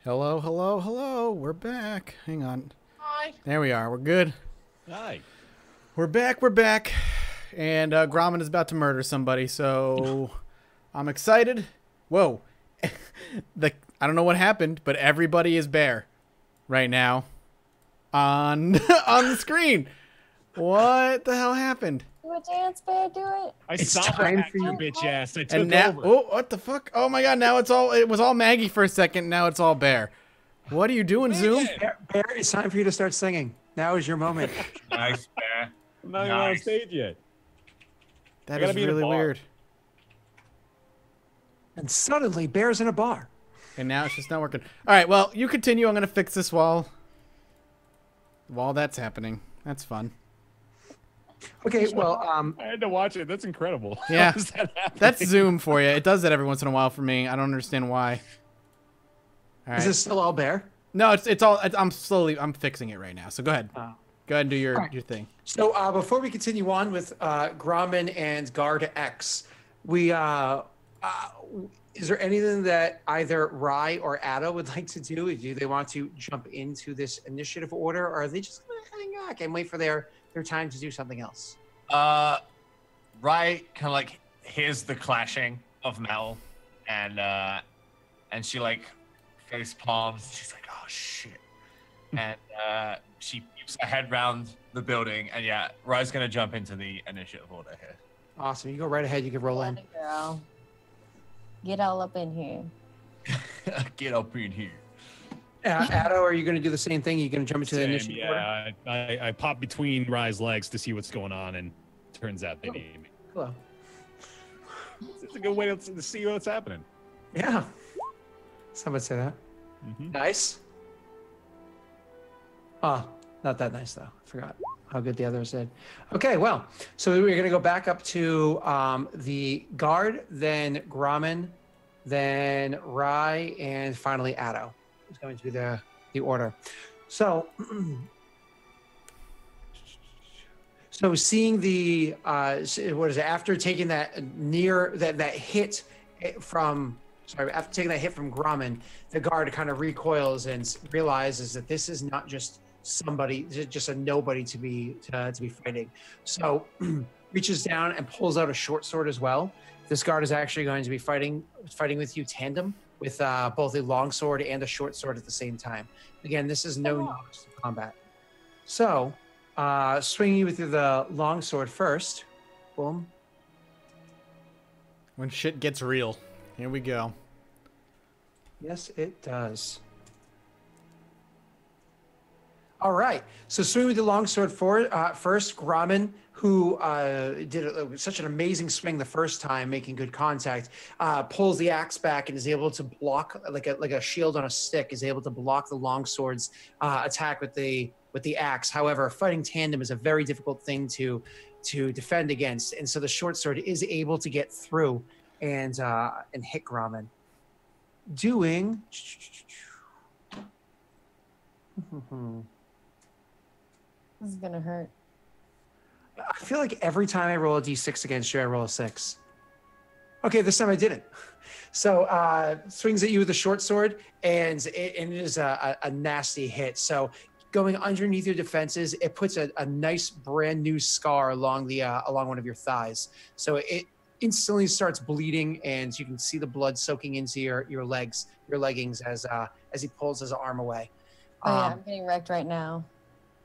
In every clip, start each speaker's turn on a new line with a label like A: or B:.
A: Hello, hello, hello. We're back. Hang on.
B: Hi.
A: There we are. We're good.
B: Hi.
A: We're back. We're back. And Gromit is about to murder somebody, so I'm excited. Whoa. I don't know what happened, but everybody is bear right now on on the screen. What the hell happened?
C: Do a dance, bear. Do it.
B: It's time for you, bitch ass. I took
A: And now,
B: over.
A: oh, what the fuck? Oh my god! Now it was all Maggie for a second. Now it's all bear. What are you doing, Zoom?
D: Bear, it's time for you to start singing. Now is your moment.
E: Nice, Bear.
B: I'm not even on stage yet.
A: That
B: gotta
A: is
B: be in a
A: really
B: bar.
A: weird.
D: And suddenly, Bear's in a bar.
A: And now it's just not working. All right, well, you continue. I'm gonna fix this while that's happening. That's fun.
D: Okay, well,
B: I had to watch it. That's incredible.
A: Yeah.
B: How is that happening?
A: That's Zoom for you. It does that every once in a while for me. I don't understand why. All right.
D: is this still all Bear?
A: No, it's all. I'm fixing it right now. So go ahead.
D: Oh.
A: Go ahead and do your
D: All right.
A: your thing.
D: So before we continue on with Gromit and Guard X, we is there anything that either Rye or Ada would like to do? Do they want to jump into this initiative order, or are they just going to hang back and wait for their time to do something else?
E: Right, kind of like hears the clashing of metal, and she like face palms. She's like, "Oh shit!" and she keeps her head round the building, and yeah, Rye's gonna jump into the initiative order here.
D: Awesome. You go right ahead. You can roll in.
C: Atta girl. Get all up in here.
E: Get up in here.
D: Ada, are you going to do the same thing? Are you going to jump into the
B: Same,
D: initiative order?
B: yeah. I pop between Rye's legs to see what's going on, and turns out they
D: Oh.
B: need me.
D: Hello.
B: It's a good way to see what's happening.
D: Yeah. Some would say that.
B: Mm-hmm.
D: Nice. Oh, not that nice though. I forgot how good the others did. Okay, well, so we're gonna go back up to the guard, then Gromit, then Rye, and finally Addo is going to be the order. So, so seeing the what is it after taking that that hit from. Sorry, after taking that hit from Gromit, the guard kind of recoils and realizes that this is not just somebody, just a nobody to be fighting. So reaches down and pulls out a short sword as well. This guard is actually going to be fighting with you tandem with both a long sword and a short sword at the same time. Again, this is no novice to combat. So swinging you with the long sword first. Boom.
A: When shit gets real. Here we go.
D: Yes, it does. All right. So swing with the longsword first. Gromit, who did such an amazing swing the first time, making good contact, pulls the axe back and is able to block like a shield on a stick. Is able to block the longsword's attack with the axe. However, fighting tandem is a very difficult thing to defend against, and so the short sword is able to get through and hit Gromit. Doing.
C: This is gonna hurt.
D: I feel like every time I roll a d6 against you, I roll a 6. Okay, this time I didn't. So swings at you with a short sword, and it is a nasty hit. So going underneath your defenses, it puts a nice brand new scar along one of your thighs. So it instantly starts bleeding, and you can see the blood soaking into your leggings as he pulls his arm away.
C: Oh, yeah, I'm getting wrecked right now.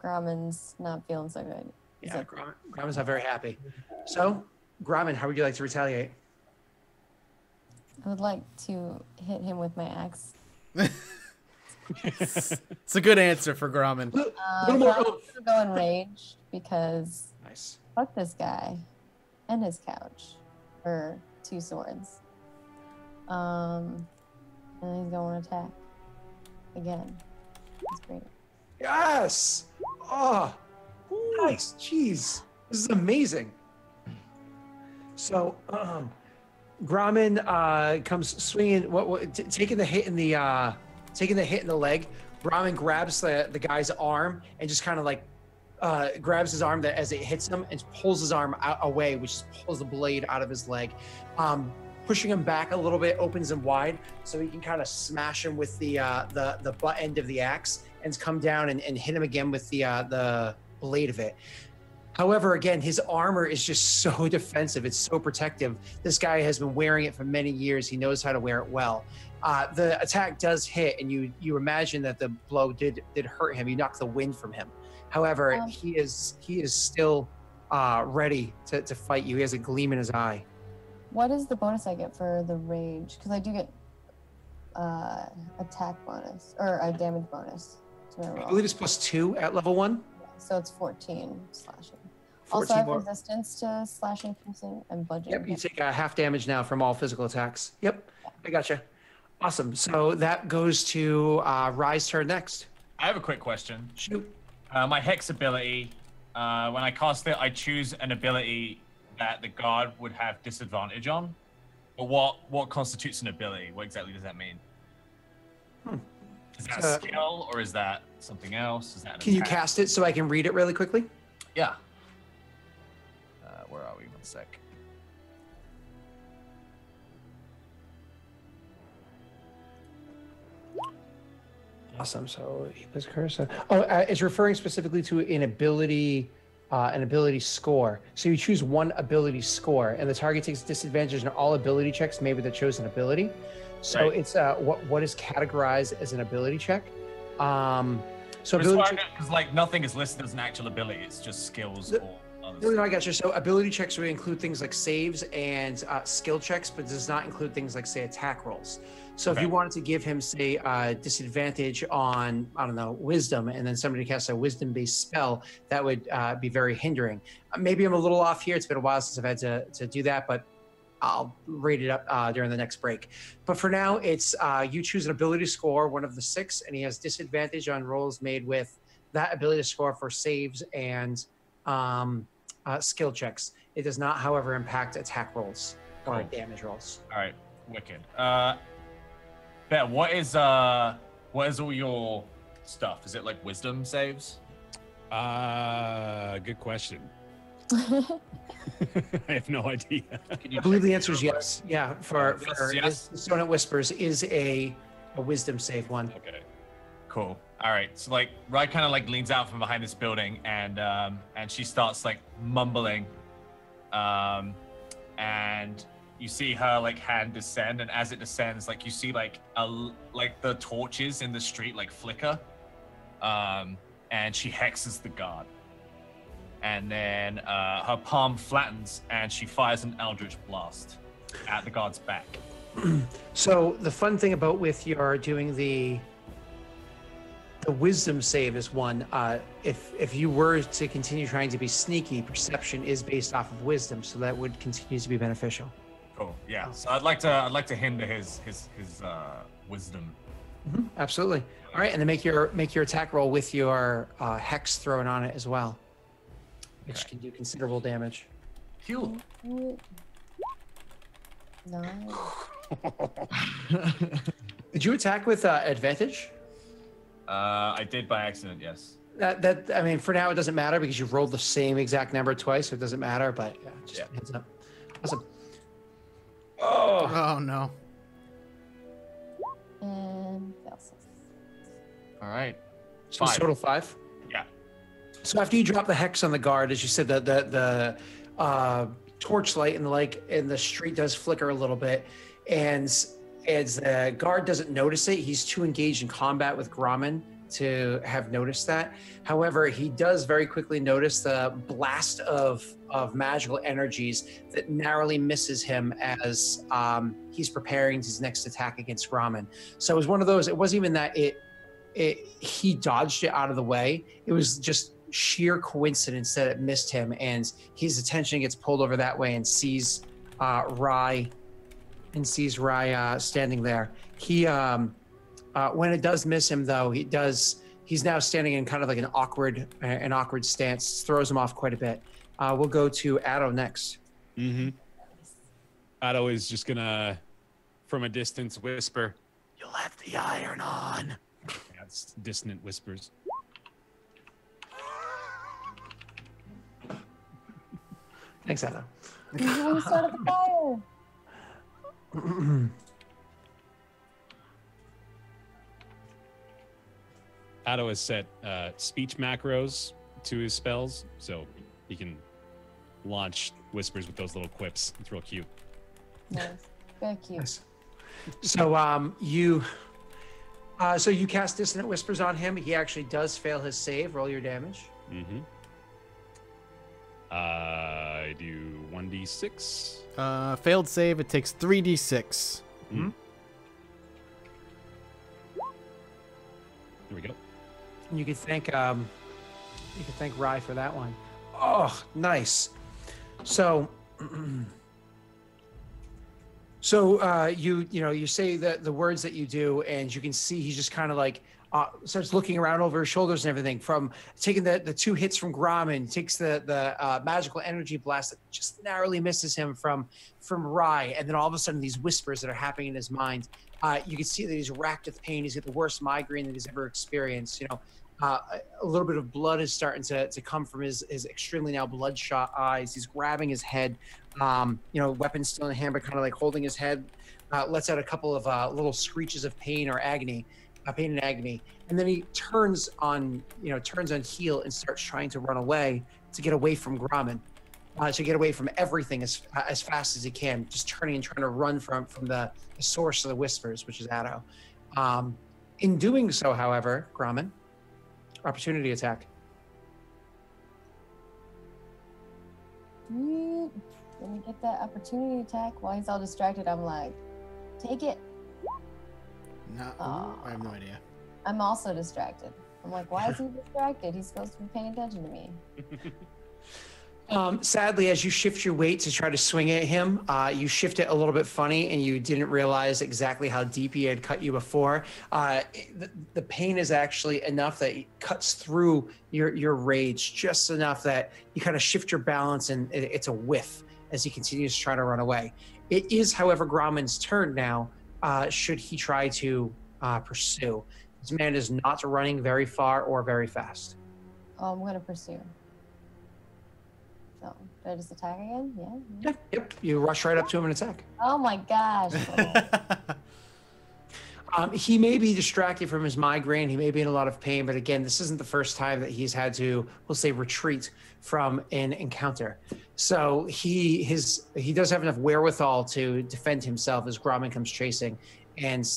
C: Gromit's not feeling so good.
D: Yeah, Gromit's not very happy. So, Gromit, how would you like to retaliate?
C: I would like to hit him with my axe.
A: It's a good answer for Gromit.
C: I'm gonna go in rage because
D: Nice.
C: fuck this guy and his couch for 2 swords. And he's going to attack again. That's great.
D: Yes! Oh, nice. Jeez. This is amazing. So, Gromit comes swinging, taking the hit in the leg. Gromit grabs the guy's arm and just kind of like grabs his arm as it hits him and pulls his arm away, which pulls the blade out of his leg. pushing him back a little bit, opens him wide, so he can kind of smash him with the butt end of the axe and come down and hit him again with the blade of it. However, again, his armor is just so defensive. It's so protective. This guy has been wearing it for many years. He knows how to wear it well. The attack does hit, and you imagine that the blow did hurt him. You knocked the wind from him. However, he is still ready to fight you. He has a gleam in his eye.
C: What is the bonus I get for the rage? Because I do get attack bonus or a damage bonus to my roll.
D: I believe it's +2 at level 1.
C: So it's 14 slashing.
D: 14
C: Also, I have
D: more.
C: resistance to slashing, piercing, and bludgeoning.
D: Yep, you take half damage now from all physical attacks. Yep, I gotcha. Awesome. So that goes to Rye's turn next.
E: I have a quick question.
D: Shoot.
E: My Hex ability, when I cast it, I choose an ability that the guard would have disadvantage on. But what constitutes an ability? What exactly does that mean? Is that a skill, or is that something else? Is that an
D: Can you
E: attack?
D: cast it so I can read it really quickly?
E: Yeah. Where are we? 1 sec.
D: Awesome. So he was cursor. Oh, it's referring specifically to an ability score. So you choose one ability score, and the target takes disadvantage on all ability checks made with the chosen ability. So
E: Right.
D: it's what is categorized as an ability check. So ability check.
E: Because like nothing is listed as an actual ability; it's just skills or others.
D: No, I got you. So ability checks would include things like saves and skill checks, but does not include things like, say, attack rolls. So if
E: Okay.
D: you wanted to give him, say, disadvantage on, I don't know, wisdom, and then somebody casts a wisdom-based spell, that would be very hindering. Maybe I'm a little off here. It's been a while since I've had to do that, but I'll rate it up during the next break. But for now, it's you choose an ability score, one of the 6, and he has disadvantage on rolls made with that ability score for saves and skill checks. It does not, however, impact attack rolls or
E: Cool.
D: damage rolls.
E: All right, wicked. Ben, what is all your stuff? Is it like wisdom saves?
B: Good question. I have no idea.
E: Can you
D: I believe
E: check
D: the answer is
E: real quick?
D: yes. Yeah, for
E: Yes.
D: Dissonant Whispers is a wisdom save one.
B: Okay.
E: Cool. All right. So like, Rye kind of like leans out from behind this building, and she starts like mumbling, and you see her like hand descend, and as it descends, like you see like the torches in the street like flicker, and she hexes the guard, and then her palm flattens, and she fires an eldritch blast at the guard's back.
D: So the fun thing about with your doing the wisdom save is one. If you were to continue trying to be sneaky, perception is based off of wisdom, so that would continue to be beneficial.
E: Cool. Yeah. So I'd like to hinder his wisdom.
D: Absolutely. All right, and then make your attack roll with your hex thrown on it as well, which
E: Okay.
D: can do considerable damage.
E: Heal.
C: Nine.
D: Did you attack with advantage?
E: I did by accident. Yes.
D: That I mean, for now it doesn't matter because you've rolled the same exact number twice, so it doesn't matter. But yeah, just heads up. Awesome.
A: Oh no.
C: And fails.
E: All right.
D: So it's
E: 5.
D: total 5.
E: Yeah.
D: So after you drop the hex on the guard, as you said, the torchlight in the street does flicker a little bit, and as the guard doesn't notice it, he's too engaged in combat with Grommen to have noticed that. However, he does very quickly notice the blast of magical energies that narrowly misses him as he's preparing his next attack against Grommen. So it was one of those. It wasn't even that he dodged it out of the way. It was just sheer coincidence that it missed him, and his attention gets pulled over that way and sees Rye standing there. He when it does miss him, though, he's now standing in kind of like an awkward stance. Throws him off quite a bit. We'll go to Addo next.
B: Mm-hmm. Otto is just gonna, from a distance, whisper, "You left the iron on." That's dissonant whispers.
D: Thanks, Addo.
C: You started the fire.
B: Otto has set speech macros to his spells, so he can launch whispers with those little quips. It's real cute.
C: Nice. Very cute.
D: Nice. So so you cast Dissonant Whispers on him. He actually does fail his save. Roll your damage.
B: Mm-hmm. I do 1d6.
A: Failed save. It takes 3d6.
B: Mm. There we go.
D: And you can thank Rye for that one. Oh, nice. So you say the words that you do, and you can see he's just kind of like starts looking around over his shoulders and everything. From taking the 2 hits from Grommen, takes the magical energy blast that just narrowly misses him from Rye, and then all of a sudden these whispers that are happening in his mind. You can see that he's racked with pain. He's got the worst migraine that he's ever experienced. A little bit of blood is starting to come from his extremely now bloodshot eyes. He's grabbing his head, weapon still in hand, but kind of like holding his head, lets out a couple of little screeches of pain or agony, pain and agony. And then he turns on heel and starts trying to run away to get away from Grommen, to get away from everything as fast as he can, just turning and trying to run from the source of the whispers, which is Addo. In doing so, however, Grommen, opportunity attack.
C: Let me get that opportunity attack. While he's all distracted, I'm like, take it.
A: No, I have no idea.
C: I'm also distracted. I'm like, why is he distracted? He's supposed to be paying attention to me.
D: Sadly, as you shift your weight to try to swing at him, you shift it a little bit funny, and you didn't realize exactly how deep he had cut you before. The pain is actually enough that it cuts through your rage just enough that you kind of shift your balance, and it's a whiff as he continues to try to run away. It is, however, Grommen's turn now, should he try to pursue. This man is not running very far or very fast.
C: Oh, I'm going to pursue. So, do I just attack again? Yeah.
D: Yep. You rush right up to him and attack.
C: Oh my gosh.
D: He may be distracted from his migraine. He may be in a lot of pain, but again, this isn't the first time that he's had to, we'll say, retreat from an encounter. So he does have enough wherewithal to defend himself as Grommen comes chasing, and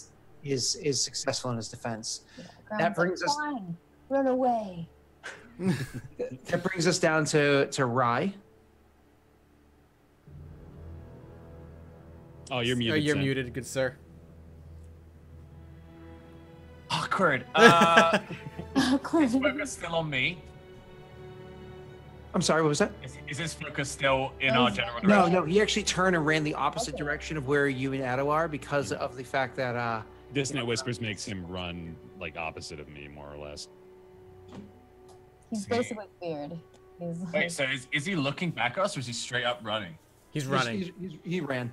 D: is successful in his defense.
C: Yeah,
D: that brings us.
C: Fine. Run away.
D: That brings us down to Rye.
B: Oh, you're muted.
A: You're
B: Sam.
A: muted, good sir.
E: Awkward.
C: Awkward.
E: Is focus still on me?
D: I'm sorry, what was that?
E: Is his focus still in our general
D: No,
E: direction?
D: he actually turned and ran the opposite direction of where you and Addo are because of the fact that
B: Dissonant Whispers makes him run like opposite of me, more or less.
C: He's basically feared. He's like,
E: Wait, so is he looking back at us, or is he straight up running?
A: He's running.
D: he ran.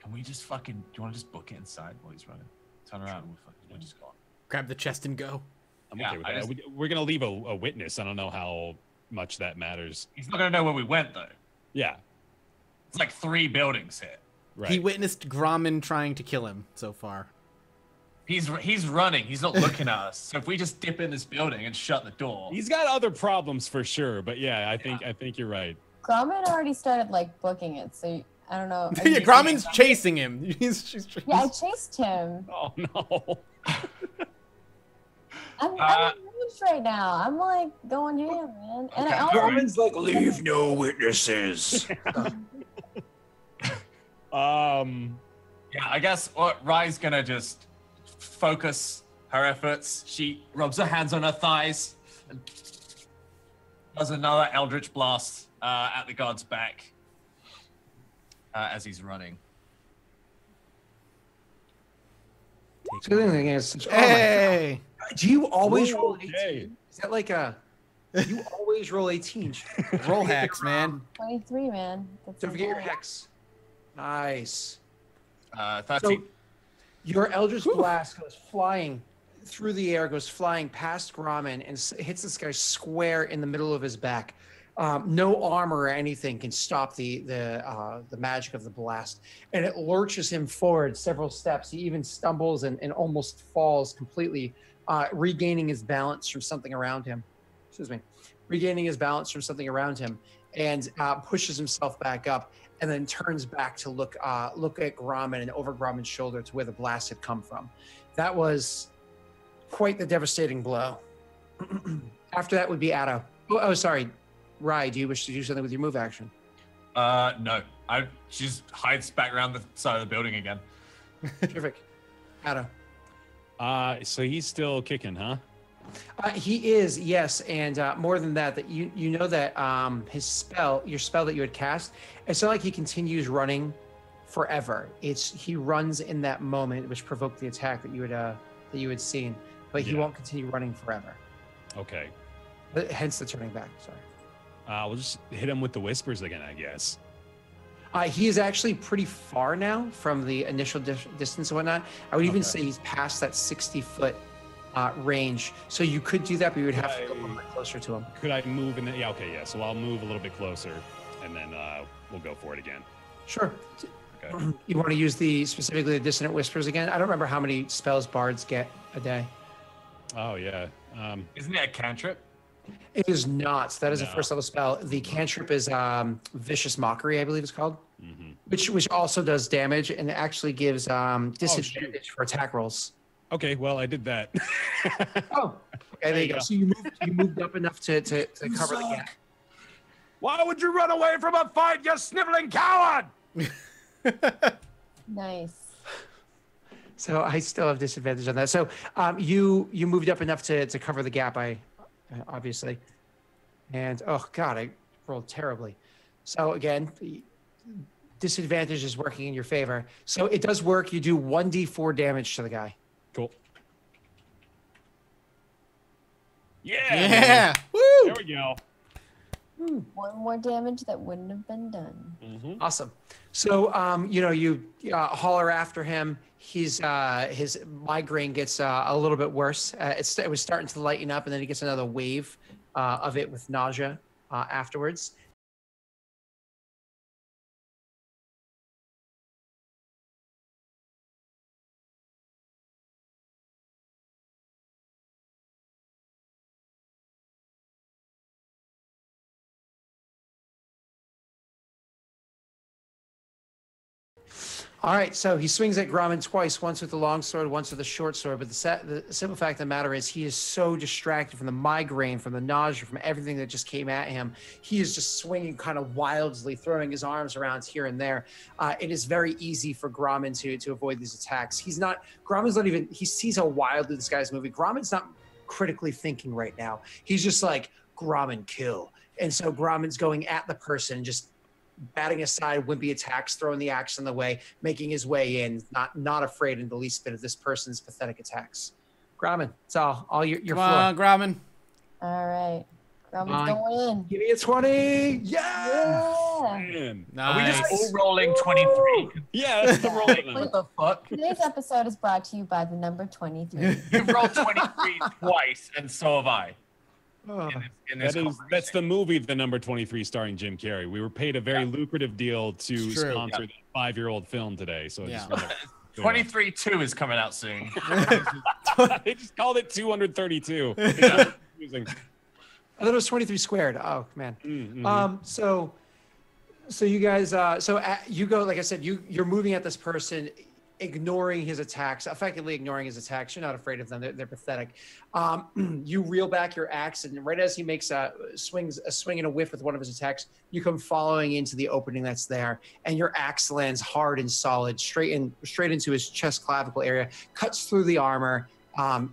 E: Can we just fucking, do you want to just book it inside while he's running? Turn around and we'll just go on.
A: Grab the chest and go.
B: I'm
E: Yeah,
B: okay with
E: I
B: that. We're gonna leave a witness. I don't know how much that matters.
E: He's not gonna know where we went, though.
B: Yeah,
E: It's like 3 buildings here.
B: right.
A: He witnessed Grommen trying to kill him so far.
E: He's running. He's not looking at us. So if we just dip in this building and shut the door,
B: He's got other problems for sure, but yeah, I think you're right.
C: Grommen already started like booking it, so I don't know.
A: Yeah, Grommen's chasing him.
C: Yeah, I chased him.
B: Oh no.
C: I'm in rage right now. I'm like going ham, man. And
E: Okay.
C: I also,
D: Grommen's like, leave no witnesses.
E: yeah, I guess Rye's gonna just focus her efforts. She rubs her hands on her thighs and does another Eldritch Blast at the guard's back as he's running.
D: So the thing is, oh my
A: Hey!
D: God. Do you always roll
B: Okay.
D: 18? Is that like a? You always roll 18.
A: Roll hacks, man.
C: 23, man. That's
D: Don't forget your
C: high.
D: hex. Nice.
E: 13.
D: So your Eldritch Blast goes flying through the air, goes flying past Grommen, and hits this guy square in the middle of his back. No armor or anything can stop the magic of the blast, and it lurches him forward several steps. He even stumbles and almost falls completely, regaining his balance from something around him. Excuse me, regaining his balance from something around him, and pushes himself back up, and then turns back to look at Grommen and over Grommen's shoulder to where the blast had come from. That was quite the devastating blow. After that would be Addo. Oh, sorry. Rye, do you wish to do something with your move action?
E: No. She just hides back around the side of the building again.
D: Terrific. Addo.
B: So he's still kicking, huh?
D: He is, yes, and more than that, that you know that your spell that you had cast, it's not like he continues running forever. He runs in that moment, which provoked the attack that you had seen, but he won't continue running forever.
B: Okay.
D: Hence the turning back. Sorry.
B: We'll just hit him with the whispers again, I guess.
D: He is actually pretty far now from the initial distance and whatnot. I would even say he's past that 60-foot range. So you could do that, but you would have to go a little bit closer to him.
B: Could I move in the... Yeah, okay, yeah. So I'll move a little bit closer, and then we'll go for it again.
D: Sure.
B: Okay.
D: You want to use specifically the Dissonant Whispers again? I don't remember how many spells bards get a day.
B: Oh, yeah.
E: Isn't it a cantrip?
D: It is not. That is a first level spell. The cantrip is Vicious Mockery, I believe it's called, which also does damage and it actually gives disadvantage for attack rolls.
B: Okay, well, I did that.
D: Oh, okay, there you go. So you moved up enough to cover the gap.
E: Why would you run away from a fight, you sniveling coward?
C: Nice.
D: So I still have disadvantage on that. So you moved up enough to cover the gap, obviously. And oh god, I rolled terribly. So again, the disadvantage is working in your favor. So it does work. You do 1d4 damage to the guy.
B: Cool.
A: Yeah. Woo!
B: There we go.
C: One more damage that wouldn't have been done.
D: Awesome. So, you holler after him. His migraine gets a little bit worse. It was starting to lighten up, and then he gets another wave of it with nausea afterwards. All right, so he swings at Grommen twice, once with the long sword, once with the short sword. But the simple fact of the matter is he is so distracted from the migraine, from the nausea, from everything that just came at him. He is just swinging kind of wildly, throwing his arms around here and there. It is very easy for Grommen to avoid these attacks. He sees how wildly this guy's moving. Grommen's not critically thinking right now. He's just like, Grommen, kill. And so Grommen's going at the person, just batting aside wimpy attacks, throwing the axe in the way, making his way in, not afraid in the least bit of this person's pathetic attacks. Grommen, it's all your
A: Come
D: floor.
A: on, Grommen.
C: All right. Grommen's going in.
D: Give me a 20. Yeah.
B: Man.
E: Are we just
A: Nice.
E: all rolling 23?
B: Yeah, that's the roll.
E: What the fuck?
C: Today's episode is brought to you by the number 23.
E: You've rolled 23 twice, and so have I. In this
B: That's the movie, The Number 23, starring Jim Carrey. We were paid a very lucrative deal to
A: It's true.
B: sponsor the 5-year-old film today. So
A: Yeah.
E: 23-2 is coming out soon.
B: they just called it 232.
E: Yeah.
B: Confusing.
D: I thought it was 23 squared. Oh man.
B: Mm-hmm.
D: So you guys, you go, like I said, you're moving at this person, ignoring his attacks, effectively ignoring his attacks. You're not afraid of them. They're pathetic. You reel back your axe, and right as he makes a swing and a whiff with one of his attacks, you come following into the opening that's there, and your axe lands hard and solid, straight into his chest clavicle area, cuts through the armor.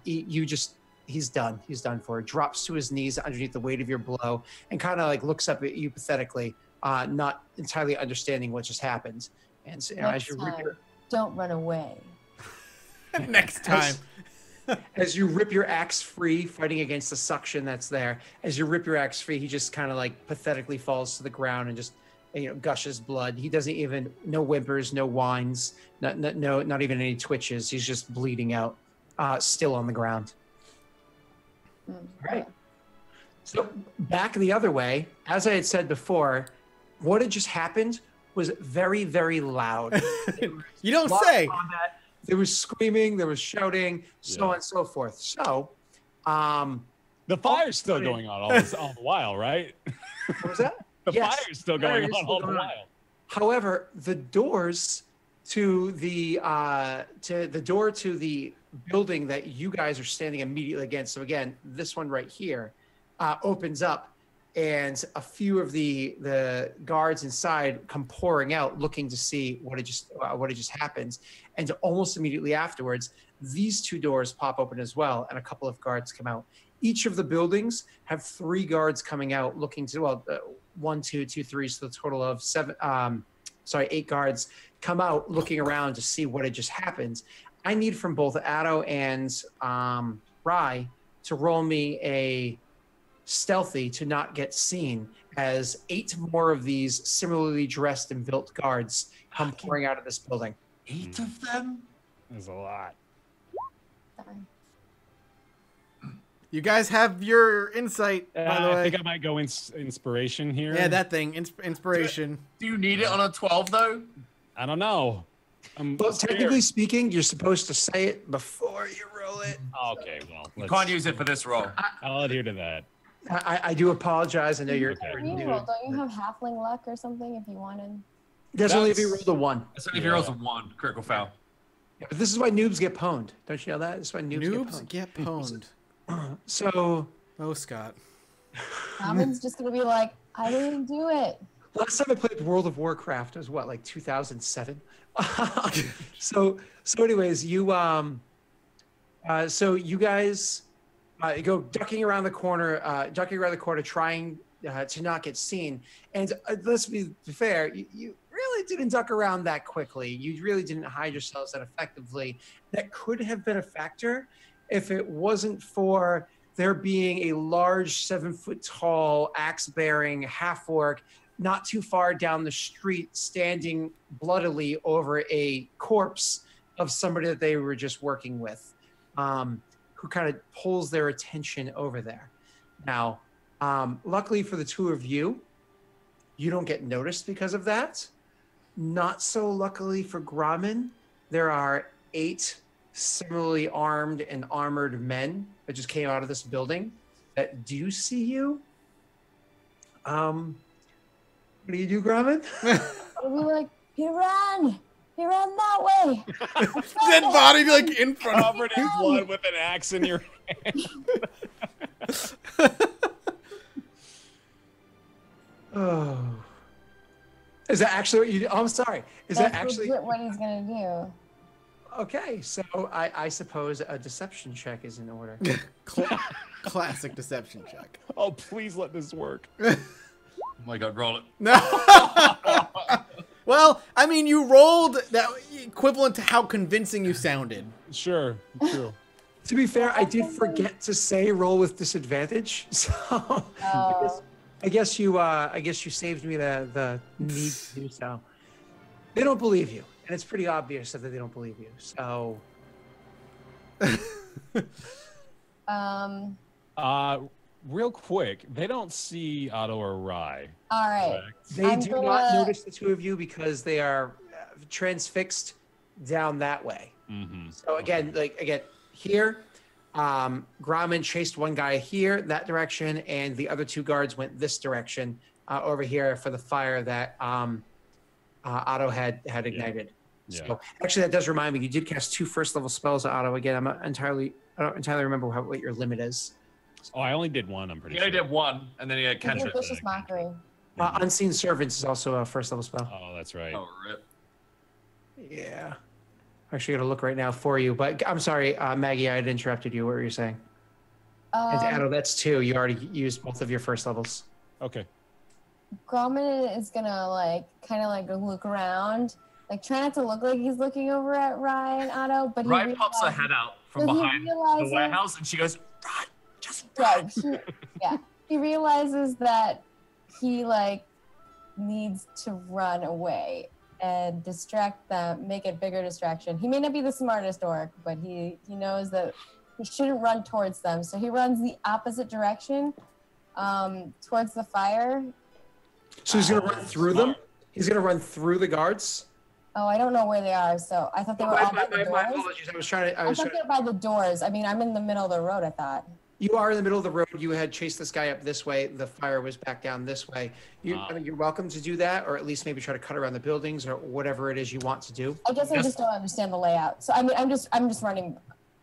D: He's done. He's done for. Drops to his knees underneath the weight of your blow, and kind of like looks up at you pathetically, not entirely understanding what just happened. And so, as you rip your
C: Don't run away.
A: Next time.
D: as you rip your axe free, fighting against the suction that's there, as you rip your axe free, he just kind of like pathetically falls to the ground and just gushes blood. He doesn't even, no whimpers, no whines, not even any twitches. He's just bleeding out, still on the ground. All right. So back the other way, as I had said before, what had just happened was very, very loud.
A: You don't
D: Lot of
A: say.
D: combat. There was screaming, there was shouting, so on and so forth. So,
B: The fire's still going on all the while, right?
D: what was that?
B: The
D: Yes,
B: fire's still
D: fire
B: going
D: is
B: on
D: still
B: all the
D: going on.
B: while.
D: However, the doors to the door to the building that you guys are standing immediately against. So again, this one right here opens up, and a few of the guards inside come pouring out, looking to see what had just happened. And almost immediately afterwards, these two doors pop open as well, and a couple of guards come out. Each of the buildings have 3 guards coming out, looking to 1, 2, 2, 3, so the total of 8 guards come out, looking around to see what had just happened. I need from both Addo and Rye to roll me a stealthy to not get seen, as 8 more of these similarly dressed and built guards come pouring out of this building.
E: 8 of them?
B: There's a lot.
C: Sorry.
A: You guys have your insight, by the way.
B: I think I might go inspiration here.
A: Yeah, that thing, inspiration.
E: Do you need it on a 12 though?
B: I don't know.
D: But technically speaking, you're supposed to say it before you roll it.
B: Okay, well,
E: You can't use it for this roll.
B: I'll adhere to that.
D: I do apologize. I know you're.
B: Okay.
C: Don't you have halfling luck or something if you wanted?
D: That's only if you rolled a 1.
E: So if he rolls a 1, critical foul.
D: Yeah, but this is why noobs get pwned. Don't you know that? This is why
A: Noobs get pwned.
D: So
A: Oh, Scott.
C: Ramen's just gonna be like, I didn't do it.
D: last time I played World of Warcraft was what, like 2007? so anyways, you so you guys go ducking around the corner, trying to not get seen. And let's be fair, you really didn't duck around that quickly. You really didn't hide yourselves that effectively. That could have been a factor if it wasn't for there being a large 7-foot-tall, axe-bearing half-orc not too far down the street, standing bloodily over a corpse of somebody that they were just working with, who kind of pulls their attention over there. Now, luckily for the two of you, you don't get noticed because of that. Not so luckily for Grommen, there are 8 similarly armed and armored men that just came out of this building that do see you. What do you do, Grommen?
C: We'll be like, he ran that way.
A: Dead body be like in front of
B: Covered in blood with an axe in your hand.
D: Oh. Is that actually what you do? Oh, I'm sorry.
C: That's legit what he's gonna do.
D: Okay, so I suppose a deception check is in order.
A: Classic deception check.
B: Oh, please let this work.
E: Oh my god, roll it.
A: No. Well, I mean, you rolled that equivalent to how convincing you sounded.
B: Sure, true.
D: To be fair, I did forget to say roll with disadvantage, so I guess you saved me the need to do so. They don't believe you, and it's pretty obvious that they don't believe you. So,
B: Real quick, they don't see Otto or Rye.
C: All right.
D: they do not notice the two of you because they are transfixed down that way.
B: Mm-hmm.
D: So again, here, Grommen chased one guy here, that direction, and the other 2 guards went this direction over here for the fire that Otto had ignited.
B: Yeah.
D: So actually, that does remind me, you did cast 2 first-level spells, Otto. Again, I don't entirely remember what your limit is.
B: Oh, I only did one, I'm pretty
E: He
B: sure.
E: only did 1, and then he had cantrip.
C: Vicious mockery.
D: Unseen Servants is also a first-level spell.
B: Oh, that's right.
E: Oh, rip.
D: Yeah. I'm actually going to look right now for you, but I'm sorry, Maggie, I had interrupted you. What were you saying? And Addo, that's 2. You already used both of your first levels.
B: Okay.
C: Grommen is gonna kind of look around, try not to look like he's looking over at Rye and Otto, but
E: Ryan pops her head out from behind the warehouse, and she goes, "Run, just run."
C: He realizes that he needs to run away and distract them, make it bigger distraction. He may not be the smartest orc, but he knows that he shouldn't run towards them, so he runs the opposite direction, Towards the fire.
D: So he's gonna run through them. He's gonna run through the guards.
C: Oh, I don't know where they are. So I thought they were all by the doors.
D: My apologies. I
C: thought they were by the doors. I mean, I'm in the middle of the road. I thought.
D: You are in the middle of the road. You had chased this guy up this way. The fire was back down this way. I mean, you're welcome to do that, or at least maybe try to cut around the buildings, or whatever it is you want to do.
C: I guess I just don't understand the layout. So I mean, I'm just running.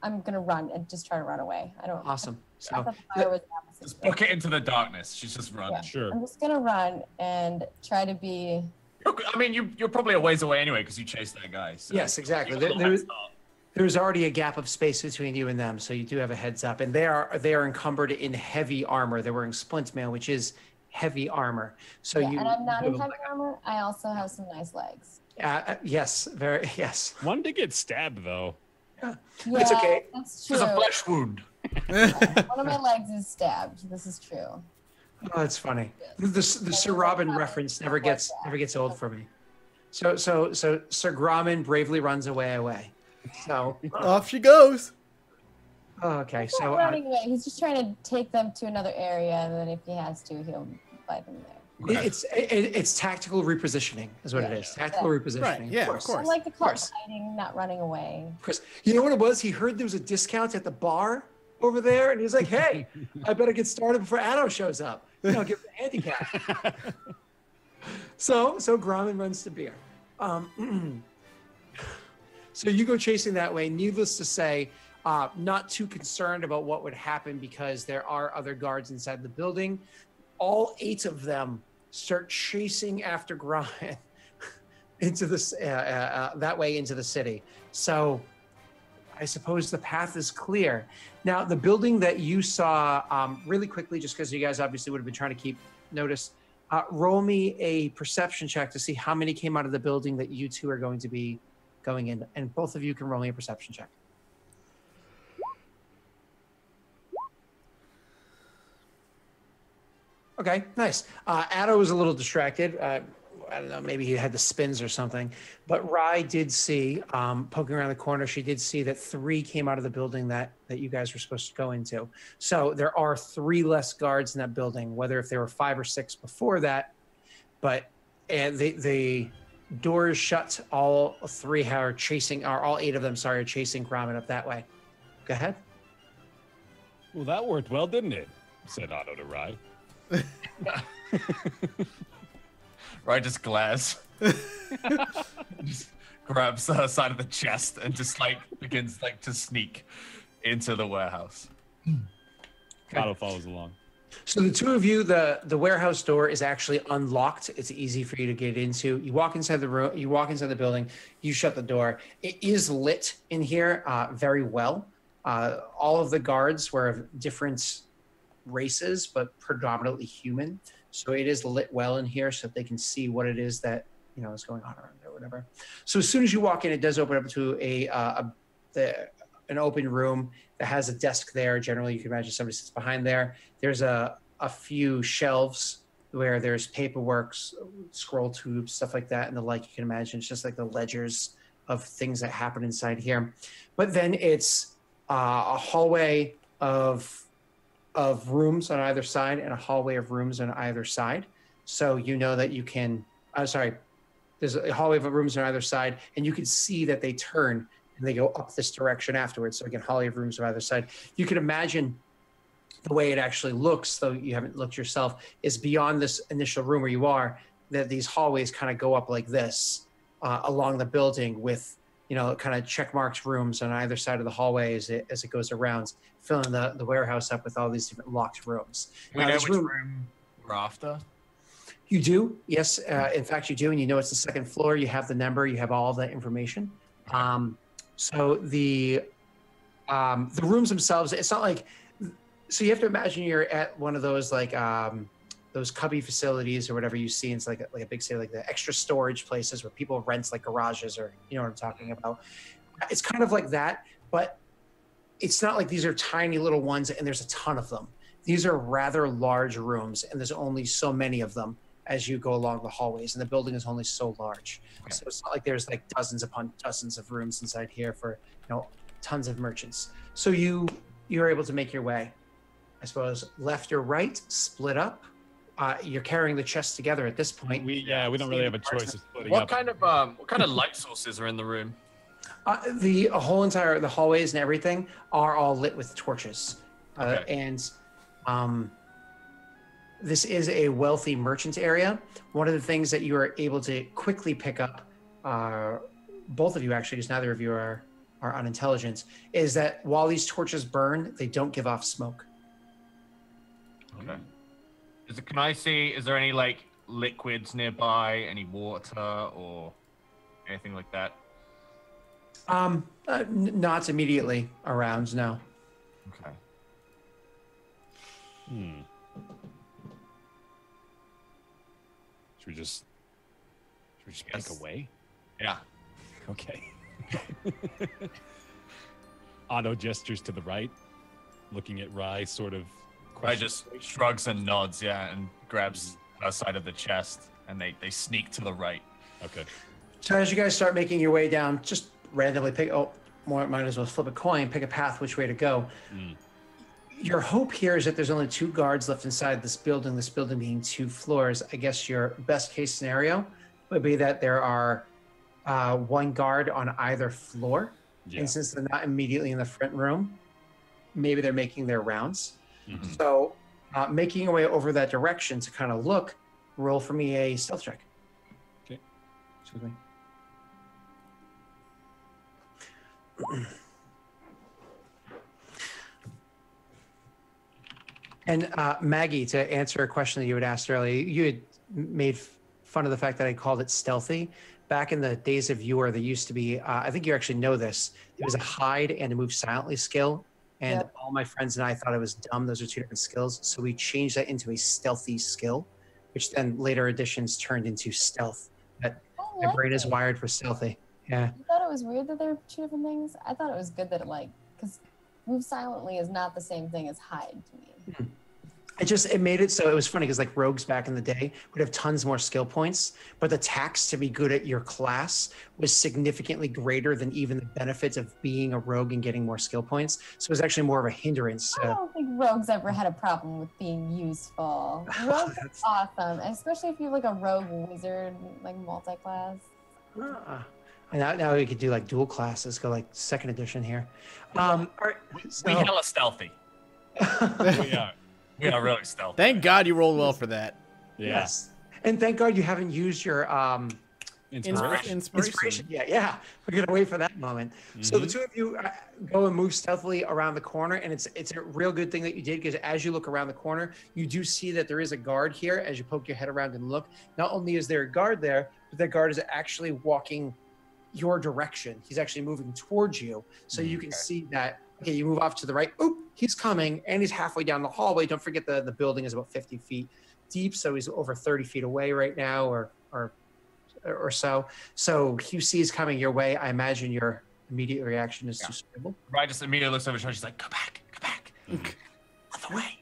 C: I'm gonna run and just try to run away. I don't.
D: Awesome.
C: I
D: So
C: thought the fire was opposite.
E: Just book it into the darkness. She's just running.
C: Yeah.
B: Sure.
C: I'm just gonna run and try to be.
E: I mean, you're probably a ways away anyway because you chased that guy. So
D: yes, exactly.
E: you got a little head start.
D: There's already a gap of space between you and them, so you do have a heads up. And they are encumbered in heavy armor. They're wearing splint mail, which is heavy armor. So
C: Yeah,
D: you.
C: and I'm not in heavy armor. I also have some nice legs.
D: Yes, very yes.
B: One did get stabbed though.
C: Yeah,
D: It's okay.
C: That's true.
E: It's a flesh wound.
C: One of my legs is stabbed. This is true.
D: Oh, that's funny. The Sir Robin reference never gets old for me. So Sir Grommen bravely runs away. So
A: Off she goes.
D: okay,
C: He's not
D: so
C: running away. He's just trying to take them to another area, and then if he has to, he'll fight them there.
D: it's tactical repositioning, is what it is. Tactical repositioning.
A: Right, yeah, of
C: I
A: course.
C: like to call it
D: course.
C: fighting, not running away.
D: Chris, you know what it was? He heard there was a discount at the bar over there, and he's like, "Hey, I better get started before Addo shows up. You know, give him a handicap." So Grommen runs to beer. So you go chasing that way. Needless to say, not too concerned about what would happen because there are other guards inside the building. All 8 of them start chasing after Grommen into this that way into the city. So I suppose the path is clear. Now, the building that you saw really quickly, just because you guys obviously would have been trying to keep notice, roll me a perception check to see how many came out of the building that you two are going to be going in. And both of you can roll me a perception check. Okay, nice. Addo was a little distracted. I don't know, maybe he had the spins or something. But Rye did see, poking around the corner, she did see that 3 came out of the building that you guys were supposed to go into. So there are 3 less guards in that building, whether if there were 5 or 6 before that. But the doors shut. All 3 are chasing, or all 8 of them, sorry, are chasing Grommen up that way. Go ahead.
B: Well, that worked well, didn't it? Said Otto to Rye.
E: Right, just glares. Just grabs the side of the chest and just like begins like to sneak into the warehouse.
B: Otto follows along.
D: So the 2 of you, the warehouse door is actually unlocked. It's easy for you to get into. You walk inside the room, you walk inside the building, you shut the door. It is lit in here very well. All of the guards were of different races, but predominantly human. So it is lit well in here so that they can see what it is that, you know, is going on around there or whatever. So as soon as you walk in, it does open up to an open room that has a desk there. Generally, you can imagine somebody sits behind there. There's a few shelves where there's paperwork, scroll tubes, stuff like that, and the like. You can imagine it's just like the ledgers of things that happen inside here. But then it's a hallway of rooms on either side and a hallway of rooms on either side. So you know that you can, there's a hallway of rooms on either side, and you can see that they turn and they go up this direction afterwards. So again, hallway of rooms on either side. You can imagine the way it actually looks, though you haven't looked yourself, is beyond this initial room where you are, that these hallways kind of go up like this along the building with, you know, kind of check marked rooms on either side of the hallway as it goes around, filling the warehouse up with all these different locked rooms.
E: We know which room we're after.
D: You do, yes. In fact, you do, and you know it's the 2nd floor. You have the number. You have all the information. So the rooms themselves, it's not like. So you have to imagine you're at one of those like those cubby facilities or whatever you see. It's like a big city, like the extra storage places where people rent like garages, or you know what I'm talking about. It's kind of like that, but it's not like these are tiny little ones and there's a ton of them. These are rather large rooms, and there's only so many of them as you go along the hallways, and the building is only so large. Okay. So it's not like there's like dozens upon dozens of rooms inside here for, you know, tons of merchants. So you're able to make your way. I suppose, left or right, split up. You're carrying the chest together at this point.
B: We don't really have a choice of splitting
E: What
B: up.
E: kind of light sources are in the room?
D: The hallways and everything are all lit with torches.
E: Okay.
D: And this is a wealthy merchant area. One of the things that you are able to quickly pick up, both of you actually, because neither of you are unintelligent, is that while these torches burn, they don't give off smoke.
E: Okay. Can I see, is there any like liquids nearby, any water or anything like that?
D: Not immediately around, no.
E: Okay.
B: Should we just
E: Yes.
B: back away?
E: Yeah.
B: Okay. Otto gestures to the right, looking at Rye, sort of.
E: I just shrugs and nods, yeah, and grabs a side of the chest, and they sneak to the right.
B: Okay.
D: So as you guys start making your way down, just randomly might as well flip a coin, pick a path which way to go. Your hope here is that there's only 2 guards left inside this building being 2 floors. I guess your best case scenario would be that there are 1 guard on either floor.
B: Yeah.
D: And since they're not immediately in the front room, maybe they're making their rounds.
B: Mm-hmm.
D: So making your way over that direction to kind of look, roll for me a stealth check.
B: Okay.
D: Excuse me. And Maggie, to answer a question that you had asked earlier, you had made fun of the fact that I called it stealthy. Back in the days of yore, there used to be, I think you actually know this, there was a hide and a move silently skill. And
C: Yep.
D: all my friends and I thought it was dumb. Those are 2 different skills. So we changed that into a stealthy skill, which then later editions turned into stealth. But my brain is wired for stealthy. Yeah.
C: You thought it was weird that there were 2 different things? I thought it was good that because move silently is not the same thing as hide to me.
D: It made it so it was funny because like rogues back in the day would have tons more skill points, but the tax to be good at your class was significantly greater than even the benefits of being a rogue and getting more skill points. So it was actually more of a hindrance.
C: I don't think rogues ever had a problem with being useful. Rogues are awesome, especially if you're like a rogue wizard, like multi-class.
D: Now we could do like dual classes, go like 2nd edition here. All right,
E: We hella stealthy.
B: We are.
E: We are really stealthy.
A: Thank God you rolled well for that.
B: Yeah.
D: Yes. And thank God you haven't used your
A: Inspiration.
D: Yeah. We're gonna wait for that moment. So the 2 of you go and move stealthily around the corner, and it's a real good thing that you did, because as you look around the corner, you do see that there is a guard here. As you poke your head around and look, not only is there a guard there, but that guard is actually walking your direction. He's actually moving towards you, so you can see that. Okay, you move off to the right. Oop, he's coming, and he's halfway down the hallway. Don't forget the building is about 50 feet deep, so he's over 30 feet away right now, or so. So Hugh sees coming your way. I imagine your immediate reaction is to scribble.
E: Ryan just immediately looks over and she's like, go back. Other way.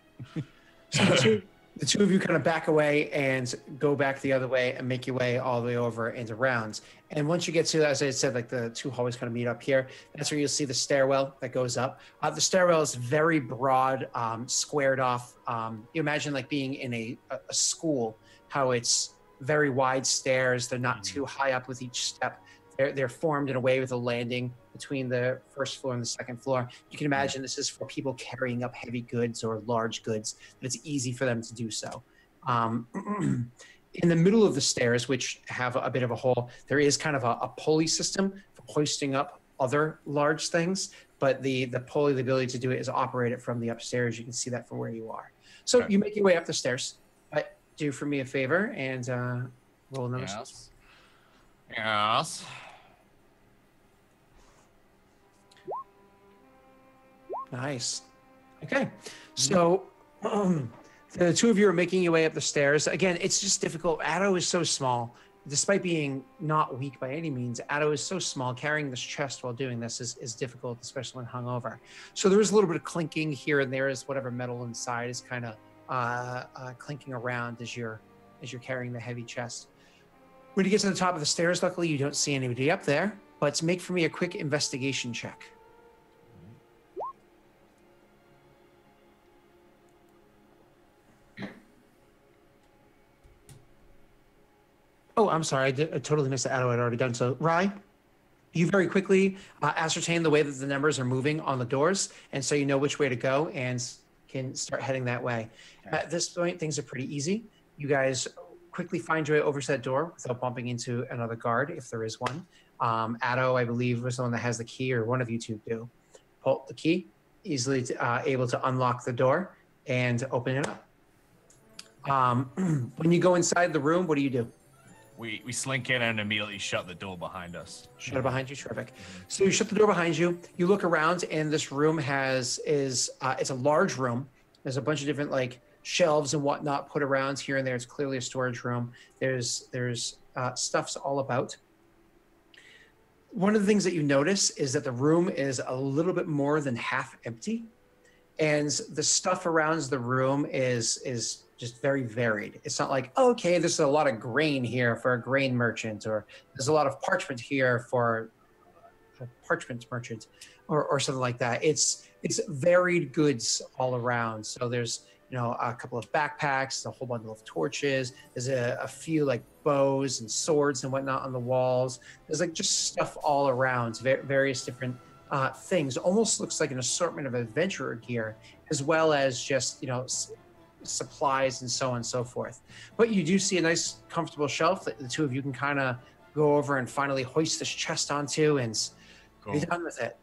D: So the two of you kind of back away and go back the other way and make your way all the way over and around. And once you get to, as I said, like the 2 hallways kind of meet up here, that's where you'll see the stairwell that goes up. The stairwell is very broad, squared off. You imagine like being in a school, how it's very wide stairs. They're not too high up with each step. They're formed in a way with a landing between the first floor and the second floor. You can imagine this is for people carrying up heavy goods or large goods, that it's easy for them to do so. In the middle of the stairs, which have a bit of a hole, there is kind of a pulley system for hoisting up other large things, but the pulley, the ability to do it is operated from the upstairs. You can see that from where you are. So you make your way up the stairs, but do for me a favor and roll another.
E: Yes.
D: Nice. Okay. So the 2 of you are making your way up the stairs. Again, it's just difficult. Addo is so small. Despite being not weak by any means, Addo is so small. Carrying this chest while doing this is difficult, especially when hung over. So there is a little bit of clinking here and there as whatever metal inside is kind of clinking around as you're carrying the heavy chest. When you get to the top of the stairs, luckily you don't see anybody up there, but make for me a quick investigation check. Oh, I'm sorry. I totally missed that. I'd already done so. Rye, you very quickly ascertain the way that the numbers are moving on the doors, and so you know which way to go and can start heading that way. At this point, things are pretty easy. You guys quickly find your way over to that door without bumping into another guard, if there is one. Addo, I believe, was the one that has the key, or one of you two do. Pull the key, easily able to unlock the door and open it up. When you go inside the room, what do you do?
E: We slink in and immediately shut the door behind us.
D: Shut it behind you, terrific. So you shut the door behind you. You look around, and this room it's a large room. There's a bunch of different like shelves and whatnot put around here and there. It's clearly a storage room. There's stuffs all about. One of the things that you notice is that the room is a little bit more than half empty, and the stuff around the room is just very varied. It's not like, oh, okay, there's a lot of grain here for a grain merchant, or there's a lot of parchment here for a parchment merchant, or something like that. It's varied goods all around. So there's a couple of backpacks, a whole bundle of torches. There's a few like bows and swords and whatnot on the walls. There's like just stuff all around, various different things. Almost looks like an assortment of adventurer gear, as well as just supplies and so on and so forth. But you do see a nice comfortable shelf that the two of you can kind of go over and finally hoist this chest onto and be done with it.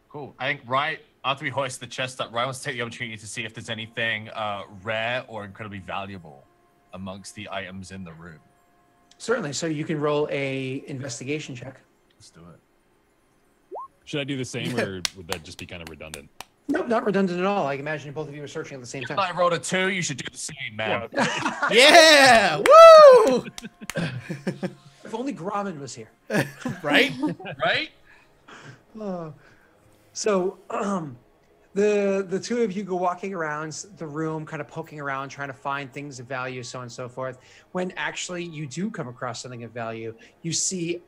E: Cool. I think right after we hoist the chest up, Ryan wants to take the opportunity to see if there's anything rare or incredibly valuable amongst the items in the room.
D: Certainly. So you can roll a investigation check.
E: Let's do it.
B: Should I do the same, or would that just be kind of redundant?
D: Nope, not redundant at all. I imagine both of you are searching at the same time.
E: If I rolled a 2, you should do the same, man.
A: Yeah! Woo!
D: If only Grommen was here.
A: Right?
E: Right?
D: So the two of you go walking around the room, kind of poking around, trying to find things of value, so on and so forth. When actually you do come across something of value, you see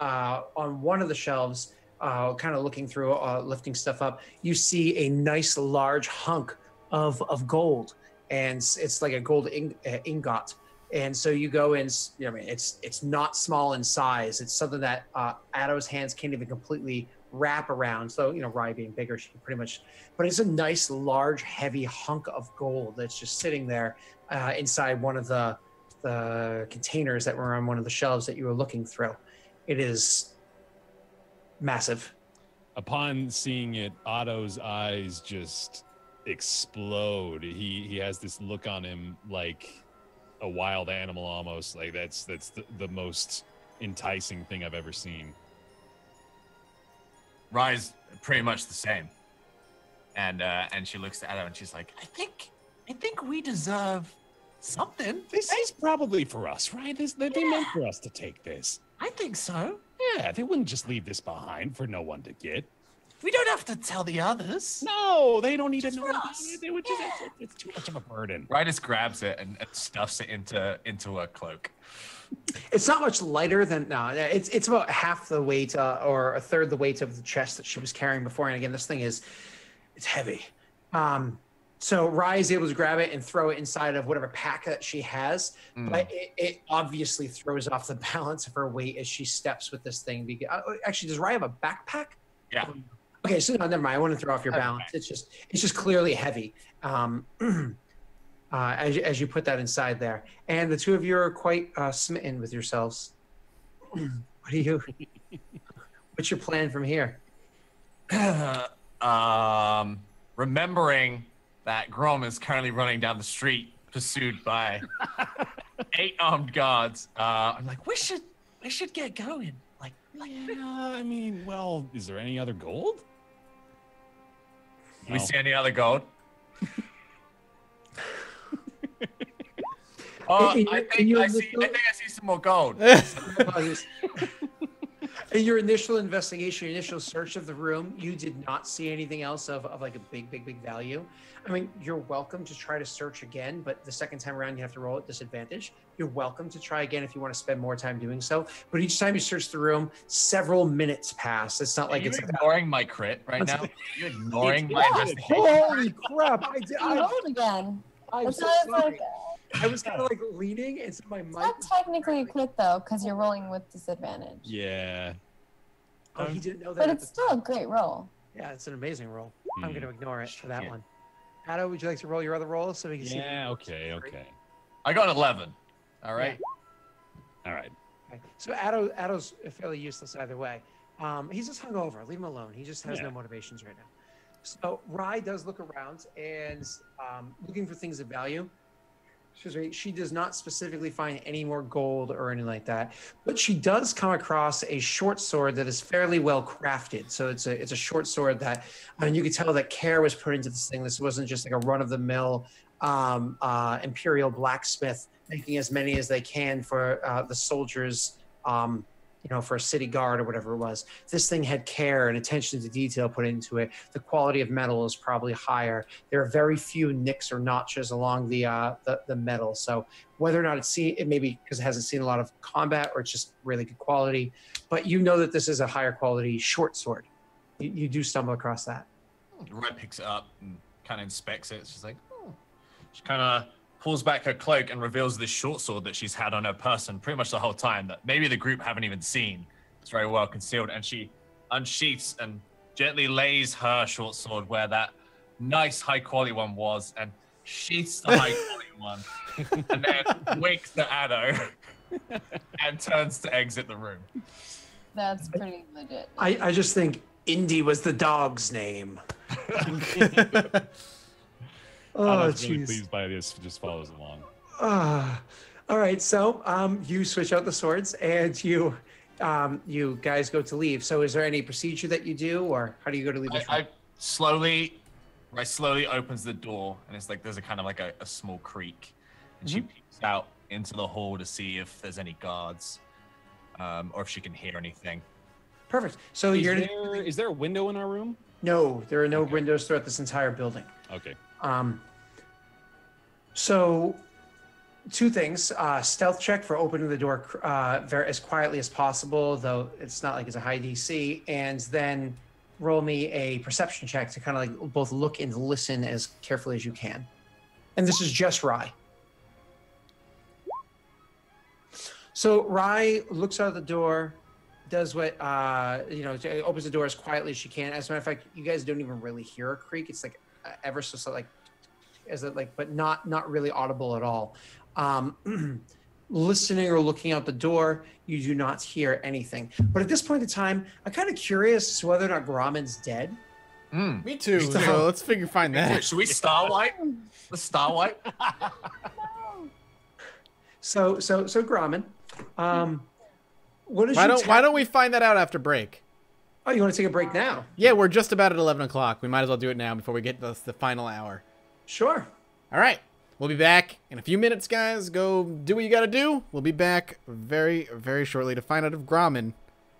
D: on one of the shelves, kind of looking through, lifting stuff up, you see a nice large hunk of gold, and it's like a gold ingot. And so you go in, it's not small in size. It's something that Addo's hands can't even completely wrap around. So, Rye being bigger, she can pretty much, but it's a nice, large, heavy hunk of gold that's just sitting there inside one of the containers that were on one of the shelves that you were looking through. It is massive.
B: Upon seeing it, Otto's eyes just explode. He has this look on him like a wild animal almost. Like that's the most enticing thing I've ever seen.
E: Rye's pretty much the same. And she looks at him and she's like, I think we deserve something.
B: This is probably for us, right? They meant for us to take this.
E: I think so.
B: Yeah, they wouldn't just leave this behind for no one to get.
E: We don't have to tell the others.
B: No, they don't need to know
E: for
B: about
E: us.
B: it. They would just, it's too much of a burden.
E: Rye just grabs it and stuffs it into a cloak.
D: It's not much lighter than it's about half the weight or a third the weight of the chest that she was carrying before. And again, this thing it's heavy. So Rye is able to grab it and throw it inside of whatever pack that she has, but it obviously throws off the balance of her weight as she steps with this thing. Actually, does Rye have a backpack?
E: Yeah.
D: Okay, so no, never mind. I want to throw off your balance. It's just clearly heavy. As you put that inside there, and the two of you are quite smitten with yourselves. What's your plan from here?
E: Remembering that Grom is currently running down the street, pursued by 8 armed guards. I'm like, we should get going.
B: Yeah, I mean, well, is there any other gold?
E: Do we see any other gold? I think I see some more gold.
D: In your initial investigation, your initial search of the room, you did not see anything else of like a big value. I mean, you're welcome to try to search again, but the second time around, you have to roll at disadvantage. You're welcome to try again if you want to spend more time doing so. But each time you search the room, several minutes pass. It's not like it's
E: ignoring my crit right now. You're ignoring my investigation.
D: Holy crap!
C: I rolled again.
D: I'm
C: That's
D: so
C: how it's
D: sorry.
C: like.
D: I was kind of like leaning, and so my mic.
C: It's not technically a crit though, because you're rolling with disadvantage.
B: Yeah.
D: Oh, he didn't know that.
C: But
D: at
C: it's
D: the
C: still a
D: time.
C: great roll.
D: Yeah, it's an amazing roll. I'm going to ignore it for that
E: Shit.
D: one. Addo, would you like to roll your other roll so we can see?
B: Yeah. Okay. Okay.
E: I got 11. All right.
B: All right.
D: Okay. So Addo's fairly useless either way. He's just hungover. Leave him alone. He just has no motivations right now. So Rye does look around and looking for things of value. She does not specifically find any more gold or anything like that, but she does come across a short sword that is fairly well crafted. So it's a short sword that, I mean, you could tell that care was put into this thing. This wasn't just like a run of the mill imperial blacksmith making as many as they can for the soldiers, for a city guard or whatever it was. This thing had care and attention to detail put into it. The quality of metal is probably higher. There are very few nicks or notches along the metal. So whether or not it may be because it hasn't seen a lot of combat or it's just really good quality, but you know that this is a higher quality short sword. You do stumble across that.
E: Red picks it up and kind of inspects it. She's like, oh. She kind of pulls back her cloak and reveals this short sword that she's had on her person pretty much the whole time that maybe the group haven't even seen. It's very well concealed. And she unsheaths and gently lays her short sword where that nice high quality one was and sheaths the high quality one and then winks at Addo and turns to exit the room.
C: That's pretty legit.
D: I just think Indy was the dog's name.
B: I was really pleased by this. Just follows along.
D: All right, so you switch out the swords and you guys go to leave. So is there any procedure that you do, or how do you go to leave this room?
E: I slowly opens the door, and it's like there's a kind of like a small creak, and she peeks out into the hall to see if there's any guards, or if she can hear anything.
D: Perfect. So
B: Is there a window in our room?
D: No, there are no windows throughout this entire building.
B: Okay.
D: So two things, stealth check for opening the door as quietly as possible, though it's not like it's a high DC, and then roll me a perception check to kind of like both look and listen as carefully as you can. And this is just Rye. So Rye looks out the door, does what, opens the door as quietly as she can. As a matter of fact, you guys don't even really hear a creak. It's like ever so like, but not really audible at all. Listening or looking out the door, you do not hear anything. But at this point in time, I'm kind of curious as to whether or not Grauman's dead.
A: Me too. So let's find that.
E: Should we star wipe? Let's star wipe.
D: So Grauman, what is
A: why don't we find that out after break?
D: Oh, you want to take a break now?
A: Yeah, we're just about at 11 o'clock. We might as well do it now before we get to the final hour.
D: Sure.
A: All right. We'll be back in a few minutes, guys. Go do what you got to do. We'll be back very, very shortly to find out if Grauman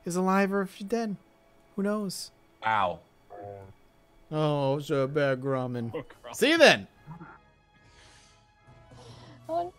A: is alive or if she's dead. Who knows?
E: Wow.
A: Oh, so bad, Grauman. See you then.
C: Oh,